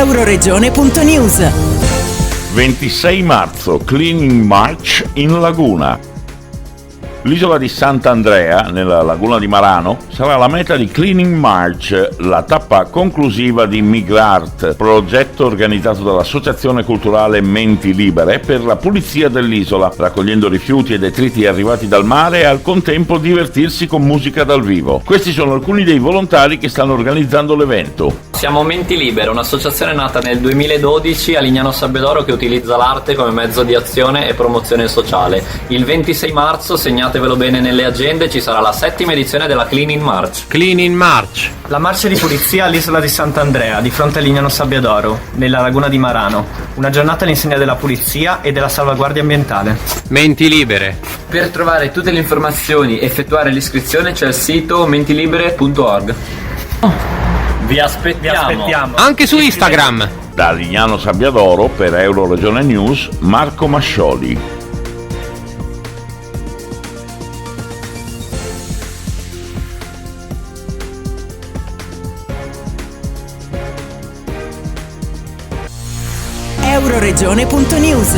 Euroregione.news. 26 marzo, Cleaning March in Laguna. L'isola di Sant'Andrea, nella laguna di Marano, sarà la meta di Cleaning March, la tappa conclusiva di Migrart, progetto organizzato dall'Associazione Culturale Menti Libere per la pulizia dell'isola, raccogliendo rifiuti e detriti arrivati dal mare e al contempo divertirsi con musica dal vivo. Questi sono alcuni dei volontari che stanno organizzando l'evento. Siamo Menti Libere, un'associazione nata nel 2012 a Lignano Sabbiadoro che utilizza l'arte come mezzo di azione e promozione sociale. Il 26 marzo, segnatevelo bene nelle agende, ci sarà la 7ª edizione della Cleaning March. Cleaning March. La marcia di pulizia all'isola di Sant'Andrea, di fronte a Lignano Sabbiadoro, nella laguna di Marano. Una giornata all'insegna della pulizia e della salvaguardia ambientale. Menti Libere. Per trovare tutte le informazioni e effettuare l'iscrizione c'è il sito mentilibere.org. Vi aspettiamo. Anche su Instagram. Da Lignano Sabbiadoro per Euroregione News, Marco Mascioli. Euroregione.news.